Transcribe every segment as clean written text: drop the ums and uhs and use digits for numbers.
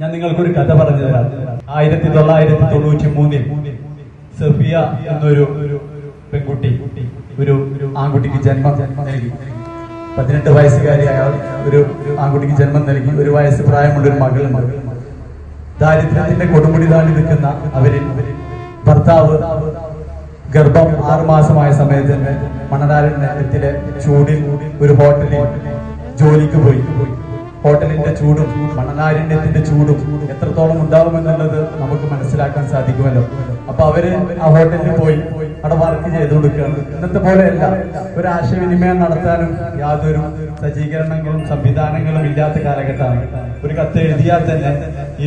ഞാൻ നിങ്ങൾക്കൊരു കഥ പറഞ്ഞു തരാം. 1993 സഫിയ എന്നൊരു പെൺകുട്ടി ഒരു ആൺകുട്ടിക്ക് ജന്മം നൽകി. 18 വയസ്സുകാരിയായ ഒരു ആൺകുട്ടിക്ക് ജന്മം നൽകി. 1 വയസ്സ് പ്രായമുള്ള ഒരു മകളുണ്ട്. ദാരിദ്ര്യത്തിന്റെ കൊടുമുടി താണ്ടി നിൽക്കുന്ന അവരിൽ ഭർത്താവ് ഗർഭം 6 മാസമായ സമയത്ത് തന്നെ മണനാരണ്യത്തിലെ ചൂടിൽ ഒരു ഹോട്ടലിൽ ജോലിക്ക് പോയി. ഹോട്ടലിന്റെ ചൂടും മണനാരണ്യത്തിന്റെ ചൂടും എത്രത്തോളം ഉണ്ടാവുമെന്നുള്ളത് നമുക്ക് മനസ്സിലാക്കാൻ സാധിക്കുമല്ലോ. അപ്പൊ അവര് ആ ഹോട്ടലിൽ പോയി അവിടെ വർക്ക് ചെയ്തു കൊടുക്കുകയാണ്. ഇന്നത്തെ പോലെയല്ല, ഒരു ആശയവിനിമയം നടത്താനും യാതൊരു സജ്ജീകരണങ്ങളും സംവിധാനങ്ങളും ഇല്ലാത്ത കാലഘട്ടമാണ്. ഒരു കത്ത് എഴുതിയാൽ തന്നെ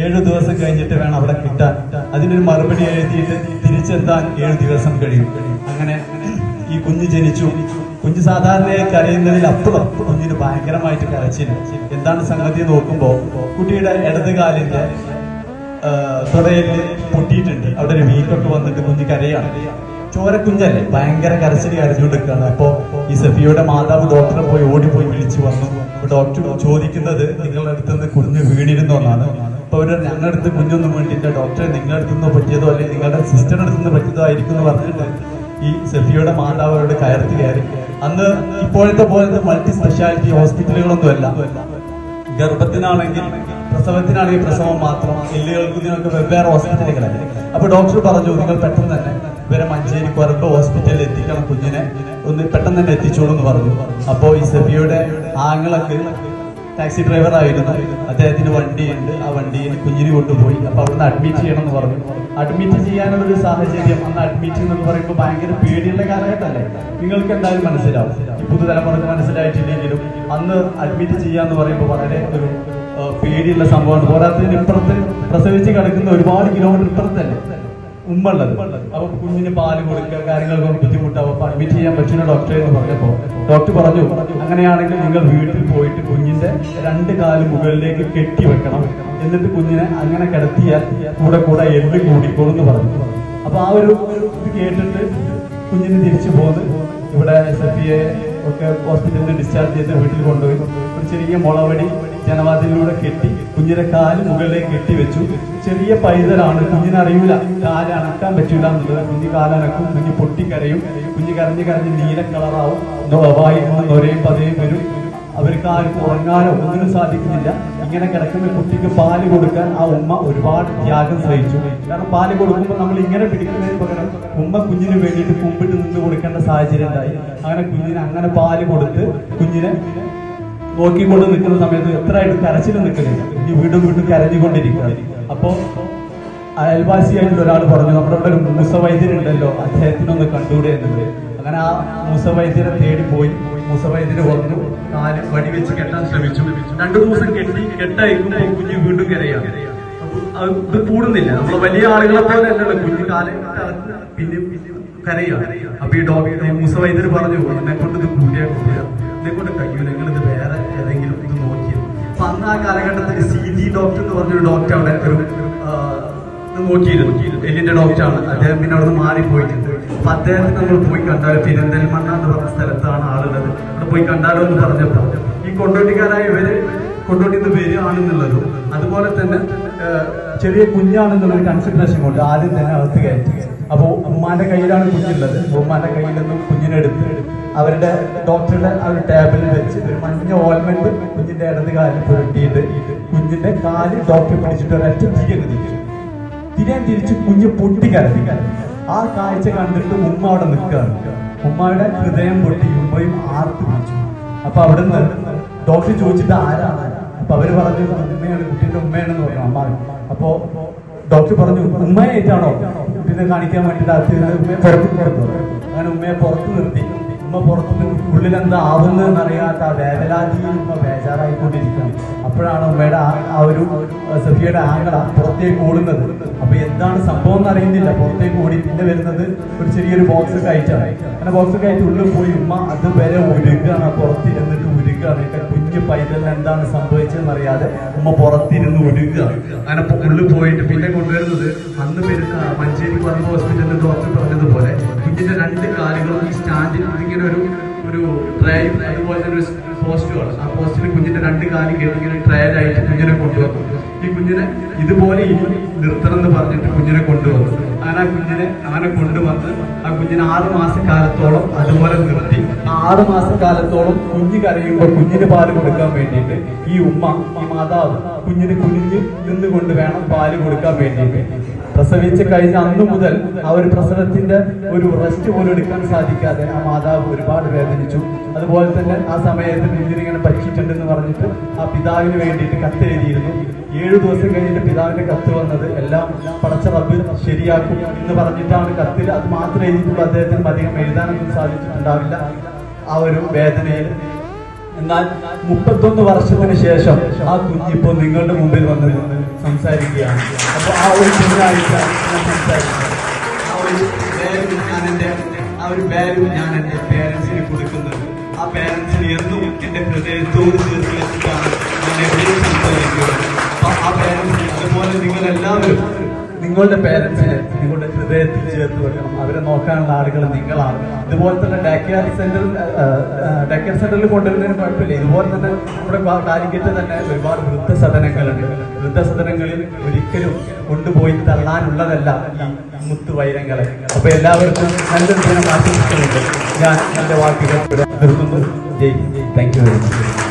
7 ദിവസം കഴിഞ്ഞിട്ട് വേണം അവിടെ കിട്ടാൻ. അതിനൊരു മറുപടി എഴുതിയിട്ട് തിരിച്ചെത്താൻ 7 ദിവസം കഴിയും. അങ്ങനെ ഈ കുഞ്ഞ് ജനിച്ചു. കുഞ്ഞ് സാധാരണയായി കരയുന്നതിൽ അപ്പുറം കുഞ്ഞിന് ഭയങ്കരമായിട്ട് കരച്ചില്ല. എന്താണ് സംഗതി നോക്കുമ്പോ കുട്ടിയുടെ ഇടത് കാലിന്റെ തുടയിൽ പൊട്ടിയിട്ടുണ്ട്. അവിടെ ഒരു വീക്കൊക്കെ വന്നിട്ട് കുഞ്ഞ് കരയാണ്. ചോരക്കുഞ്ഞല്ലേ, ഭയങ്കര കരച്ചിൽ കരഞ്ഞുകൊണ്ടിരിക്കുകയാണ്. അപ്പോ ഈ സഫിയയുടെ മാതാവ് ഡോക്ടറെ പോയി ഓടിപ്പോയി വിളിച്ചു വന്നു. ഡോക്ടർ ചോദിക്കുന്നത് നിങ്ങളുടെ അടുത്തുനിന്ന് കുഞ്ഞ് വീണിരുന്നോ എന്നാണ്. അപ്പൊ അവര് ഞങ്ങളുടെ അടുത്ത് കുഞ്ഞൊന്നും വീണില്ല ഡോക്ടറെ, നിങ്ങളുടെ അടുത്തുനിന്ന് പറ്റിയതോ അല്ലെങ്കിൽ നിങ്ങളുടെ സിസ്റ്ററുടെ അടുത്തുനിന്ന് പറ്റിയതോ ആയിരിക്കും എന്ന് പറഞ്ഞിട്ട് ഈ സഫിയയുടെ മാതാവ് അവരുടെ കയർത്ത് കയറി. അന്ന് ഇപ്പോഴത്തെ പോലത്തെ മൾട്ടി സ്പെഷ്യാലിറ്റി ഹോസ്പിറ്റലുകളൊന്നും അല്ല. ഗർഭത്തിനാണെങ്കിൽ പ്രസവത്തിനാണെങ്കിൽ പ്രസവം മാത്രം, എല്ലുകൾക്കും ഇതിനൊക്കെ വെവ്വേറെ ഹോസ്പിറ്റലുകളല്ലേ. അപ്പൊ ഡോക്ടർ പറഞ്ഞു നിങ്ങൾ പെട്ടെന്ന് തന്നെ ഇവരെ മഞ്ചേരി കൊരമ്പ് ഹോസ്പിറ്റലിൽ എത്തിക്കണം, കുഞ്ഞിനെ ഒന്ന് പെട്ടെന്ന് തന്നെ എത്തിച്ചോളൂ എന്ന് പറഞ്ഞു. അപ്പോ ഈ സഫിയയുടെ ആങ്ങളൊക്കെ ടാക്സി ഡ്രൈവർ ആയിരുന്നു. അദ്ദേഹത്തിന് വണ്ടിയുണ്ട്. ആ വണ്ടിയിൽ കുഞ്ഞിനെ കൊണ്ടുപോയി. അപ്പൊ അവിടുന്ന് അഡ്മിറ്റ് ചെയ്യണം എന്ന് പറഞ്ഞു. അഡ്മിറ്റ് ചെയ്യാനുള്ള ഒരു സാഹചര്യം അന്ന് അഡ്മിറ്റ് എന്ന് പറയുമ്പോൾ ഭയങ്കര പേടിയുള്ള കാലഘട്ടമല്ലേ. നിങ്ങൾക്ക് എന്തായാലും മനസ്സിലാവും. ഈ പുതുതലമുറക്ക് മനസ്സിലായിട്ടില്ലെങ്കിലും അന്ന് അഡ്മിറ്റ് ചെയ്യാന്ന് പറയുമ്പോൾ വളരെ ഒരു പേടിയുള്ള സംഭവമാണ്. പോരാത്തതിന് ഇപ്പുറത്ത് പ്രസവിച്ച് കിടക്കുന്ന ഒരുപാട് കിലോമീറ്റർ ഇപ്പുറത്തല്ലേ ഉമ്മ ഉള്ളത്. അപ്പൊ കുഞ്ഞിന് പാല് കൊടുക്കുക കാര്യങ്ങൾക്കൊക്കെ ബുദ്ധിമുട്ടാവും. അപ്പൊ അഡ്മിറ്റ് ചെയ്യാൻ പറ്റുന്ന ഡോക്ടറെ എന്ന് പറഞ്ഞപ്പോ ഡോക്ടർ പറഞ്ഞു അങ്ങനെയാണെങ്കിൽ നിങ്ങൾ വീട്ടിൽ പോയിട്ട് കുഞ്ഞിന്റെ 2 കാല് മുകളിലേക്ക് കെട്ടി വെക്കണം, എന്നിട്ട് കുഞ്ഞിനെ അങ്ങനെ കിടത്തിയാൽ കൂടെ എല്ല് കൂടിക്കോളും എന്ന് പറഞ്ഞു. അപ്പൊ ആ ഒരു ഇത് കേട്ടിട്ട് കുഞ്ഞിന് തിരിച്ചു പോന്ന് ഇവിടെ സഫിയെ ഒക്കെ ഹോസ്പിറ്റലിൽ ഡിസ്ചാർജ് ചെയ്ത് വീട്ടിൽ കൊണ്ടുപോയി. ഒരു ചെറിയ മുളവടി ജനവാതിലൂടെ കെട്ടി കുഞ്ഞിന്റെ കാല് മുകളിലേക്ക് കെട്ടിവെച്ചു. ചെറിയ പൈതലാണ്, കുഞ്ഞിനറിയൂല കാല് അനക്കാൻ പറ്റൂല എന്നുള്ളത്. കുഞ്ഞ് കാലനക്കും, കുഞ്ഞ് പൊട്ടിക്കരയും, കുഞ്ഞ് കരഞ്ഞ് നീല കളറാവും, വായിൽ നിന്ന് നൊരയും പതയും വരും. അവർക്ക് ആർക്കും ഉറങ്ങാനോ ഒന്നിനും സാധിക്കുന്നില്ല. ഇങ്ങനെ കിടക്കുന്ന കുട്ടിക്ക് പാല് കൊടുക്കാൻ ആ ഉമ്മ ഒരുപാട് ത്യാഗം സഹിച്ചു. കാരണം പാല് കൊടുക്കുമ്പോൾ നമ്മൾ ഇങ്ങനെ പിടിക്കുന്നതിന് പകരം ഉമ്മ കുഞ്ഞിന് വേണ്ടിയിട്ട് കുമ്പിട്ട് നിന്ന് കൊടുക്കേണ്ട സാഹചര്യം ഉണ്ടായി. അങ്ങനെ കുഞ്ഞിന് അങ്ങനെ പാല് കൊടുത്ത് കുഞ്ഞിനെ നോക്കിക്കൊണ്ട് നിൽക്കുന്ന സമയത്ത് എത്രയായിട്ട് കരച്ചിൽ നിൽക്കുന്നില്ല. ഈ വീണ്ടും കരഞ്ഞുകൊണ്ടിരിക്കുക. അപ്പോ അയൽവാസിയായിട്ടുള്ള ഒരാൾ പറഞ്ഞു നമ്മുടെ ഇവിടെ ഒരു മൂസവൈദ്യരുണ്ടല്ലോ, അദ്ദേഹത്തിനൊന്ന് കണ്ടുകൂടെ എന്നുള്ളത്. അങ്ങനെ ആ മൂസവൈദ്യരെ തേടി പോയി. മൂസവൈദ്യര് വന്നു, കാല് വടി വെച്ച് കെട്ടാൻ ശ്രമിച്ചു. 2 ദിവസം കെട്ടയക്കുമ്പോ കുഞ്ഞ് വീണ്ടും കരയാണ്. ഇത് കൂടുന്നില്ല. നമ്മള് വലിയ ആളുകളെ പോലെ അല്ലല്ലോ, കുഞ്ഞ് കാല് പിന്നെ കരയാണ്. അപ്പൊ ഈ ഡോക്ടർ മൂസവൈദ്യര് പറഞ്ഞു എന്നെ കൊണ്ട് ഇത് കൂടിയാ എന്നെ കൊണ്ട് കഴിയൂല, നിങ്ങൾ ഇത് വേറെ ഏതെങ്കിലും ഇത് നോക്കിയത്. അപ്പൊ അന്ന് ആ കാലഘട്ടത്തിൽ CD ഡോക്ടർ എന്ന് പറഞ്ഞൊരു ഡോക്ടർ അവിടെ ഒരു നോക്കിയിരുന്നു, എല്ലിന്റെ ഡോക്ടറാണ്. അദ്ദേഹം പിന്നെ അവിടെ നിന്ന് മാറിപ്പോയിട്ടുണ്ട്. അപ്പൊ അദ്ദേഹത്തിന് നമ്മൾ പോയി കണ്ടാൽ പെരിന്തൽമണ്ണ എന്ന് പറഞ്ഞ സ്ഥലത്താണ് ആളുള്ളത്, അവിടെ പോയി കണ്ടാലോ എന്ന് പറഞ്ഞപ്പോ ഈ കൊണ്ടോട്ടിക്കാരായ ഇവര് കൊണ്ടോട്ടിൽ നിന്ന് വരികയാണെന്നുള്ളതും അതുപോലെ തന്നെ ചെറിയ കുഞ്ഞാണെന്നുള്ളൊരു കൺസിഡറേഷൻ കൊണ്ട് ആദ്യം തന്നെ അകത്ത് കയറ്റി. അപ്പൊ ഉമ്മാന്റെ കയ്യിലാണ് കുഞ്ഞുള്ളത്. ഉമ്മാന്റെ കയ്യിൽ നിന്നും കുഞ്ഞിനെടുത്ത് അവരുടെ ഡോക്ടറുടെ ആ ഒരു ടേബിളിൽ വെച്ച് ഒരു മഞ്ഞ ഓയിൽമെന്റ് കുഞ്ഞിന്റെ ഇടത് കാലിൽ പുരട്ടിയിട്ട് കുഞ്ഞിന്റെ കാല് ഡോക്ടർ പിടിച്ചിട്ട് ഒരൊറ്റ തിരിച്ച് കുഞ്ഞ് പൊട്ടിക്കരഞ്ഞു. ആ കാഴ്ച കണ്ടിട്ട് ഉമ്മ അവിടെ നിൽക്കുകയാണ്. ഉമ്മയുടെ ഹൃദയം പൊട്ടി ഉമ്മയും ആർത്ത് പിടിച്ചു. അപ്പൊ അവിടുന്ന് ഡോക്ടർ ചോദിച്ചിട്ട് ആരാണ്? അപ്പൊ അവര് പറഞ്ഞു ഉമ്മയാണ്, കുട്ടീന്റെ ഉമ്മയാണെന്ന് പറഞ്ഞു അമ്മ. അപ്പോ ഡോക്ടർ പറഞ്ഞു ഉമ്മയായിട്ടാണോ പിന്നെ കാണിക്കാൻ വേണ്ടിയിട്ട് ഉമ്മയെ പുറത്ത് അങ്ങനെ ഉമ്മയെ പുറത്ത് നിർത്തി. ഉമ്മ പുറത്ത് ഉള്ളിലെന്താ ആവുന്നതെന്നറിയാത്ത ആ വേവലാതിയിൽ ഉമ്മ ബേജാറായിക്കൊണ്ടിരിക്കണം. അപ്പോഴാണ് ഉമ്മയുടെ ആ ഒരു സഫിയയുടെ ആംഗള പുറത്തേക്ക് ഓടുന്നത്. അപ്പൊ എന്താണ് സംഭവം എന്ന് അറിയുന്നില്ല. പുറത്തേക്ക് ഓടി പിന്നെ വരുന്നത് ഒരു ചെറിയൊരു ബോക്സ് കയറ്റാണ്. അങ്ങനെ ബോക്സ് കയറ്റി ഉള്ളിൽ പോയി ഉമ്മ അതുവരെ ഉരുക്കുകയാണ്, പുറത്തിരുന്നിട്ട് ഉരുക്കുകയാണ്. കുഞ്ഞു പൈതലിന് എന്താണ് സംഭവിച്ചതെന്ന് അറിയാതെ ഉമ്മ പുറത്തിരുന്ന് ഉരുക്കുകയാണ്. അങ്ങനെ ഉള്ളിൽ പോയിട്ട് പിന്നെ കൊണ്ടുവരുന്നത് അന്ന് വരുന്ന മഞ്ചേരി കൊരമ്പ് ഹോസ്പിറ്റലിൽ ഡോക്ടർ പറഞ്ഞതുപോലെ കുഞ്ഞിന്റെ 2 കാലുകളും ഈ സ്റ്റാൻഡിൽ ഇങ്ങനെ ഒരു ട്രേയും അതുപോലെ തന്നെ ഒരു പോസ്റ്റുകൾ. ആ പോസ്റ്റിൽ കുഞ്ഞിന്റെ 2 കാലും ഇങ്ങനെ ട്രയലായിട്ട് കുഞ്ഞിനെ കൊണ്ടുവന്നു. ഈ കുഞ്ഞിനെ ഇതുപോലെ ഇനി നിർത്തണം എന്ന് പറഞ്ഞിട്ട് കുഞ്ഞിനെ കൊണ്ടുവന്നു. അങ്ങനെ കൊണ്ടുവന്ന് ആ കുഞ്ഞിനെ 6 മാസക്കാലത്തോളം അതുപോലെ നിർത്തി. ആ 6 മാസക്കാലത്തോളം കുഞ്ഞ് കരയുമ്പോൾ കുഞ്ഞിന് പാല് കൊടുക്കാൻ വേണ്ടിയിട്ട് ഈ മാതാവ് കുഞ്ഞിന് കുനിഞ്ഞ് നിന്നുകൊണ്ട് വേണം പാല് കൊടുക്കാൻ വേണ്ടിയിട്ട്. പ്രസവിച്ച് കഴിഞ്ഞ അന്നു മുതൽ ആ ഒരു പ്രസവത്തിന്റെ ഒരു റെസ്റ്റ് പോലും എടുക്കാൻ സാധിക്കാതെ ആ മാതാവ് ഒരുപാട് വേദനിച്ചു. അതുപോലെ തന്നെ ആ സമയത്ത് കുഞ്ഞിനിങ്ങനെ പറ്റിയിട്ടുണ്ടെന്ന് പറഞ്ഞിട്ട് ആ പിതാവിന് വേണ്ടിയിട്ട് കത്തെഴുതിയിരുന്നു. 7 ദിവസം കഴിഞ്ഞിട്ട് പിതാവിന്റെ കത്ത് വന്നത് എല്ലാം പടച്ച റബ്ബ് ശരിയാക്കും എന്ന് പറഞ്ഞിട്ടാണ് കത്തിൽ. അത് മാത്രമേ എഴുതിയിട്ടുള്ളൂ. അദ്ദേഹത്തിന് അധികം എഴുതാനൊന്നും സാധിച്ചിട്ടുണ്ടാവില്ല ആ ഒരു വേദനയിൽ. എന്നാൽ 31 വർഷത്തിന് ശേഷം ആ കുഞ്ഞിപ്പോ നിങ്ങളുടെ മുമ്പിൽ വന്ന് സംസാരിക്കുകയാണ്. അപ്പൊ ആ ഒരു കുഞ്ഞാഴ്ച ഞാൻ സംസാരിക്കുന്നത്, ആ ഒരു വാല്യൂ ഞാൻ എന്റെ പേരൻസിന് കൊടുക്കുന്നത്. ആ പേരൻസിന് എന്നും എന്റെ ഹൃദയത്തോട് ചേർത്ത് വെച്ചിട്ടാണ് ഞാൻ എവിടെയും സംസാരിക്കുന്നത്. അപ്പൊ ആ പേരൻസിന് അതുപോലെ നിങ്ങളെല്ലാവരും നിങ്ങളുടെ പേരൻസിനെ നിങ്ങളുടെ ഹൃദയത്തിൽ ചേർത്ത് വെക്കണം. അവരെ നോക്കാനുള്ള ആളുകൾ നിങ്ങളാണ്. ഇതുപോലെ തന്നെ ഡേക്കർ സെന്ററിൽ കൊണ്ടുവരുന്നതിന് കുഴപ്പമില്ല. ഇതുപോലെ തന്നെ നമ്മുടെ കാലിക്കറ്റ് തന്നെ ഒരുപാട് വൃദ്ധസദനങ്ങളുണ്ട്. വൃദ്ധസദനങ്ങളിൽ ഒരിക്കലും കൊണ്ടുപോയി തള്ളാനുള്ളതല്ല ഈ മുത്തുവൈരങ്ങളെ. അപ്പൊ എല്ലാവർക്കും നല്ലൊരു ദിനം ആശംസിക്കുന്നുണ്ട്. ഞാൻ എന്റെ വാക്കുകൾ നിർത്തുന്നു. ജയ്. Thank you very much.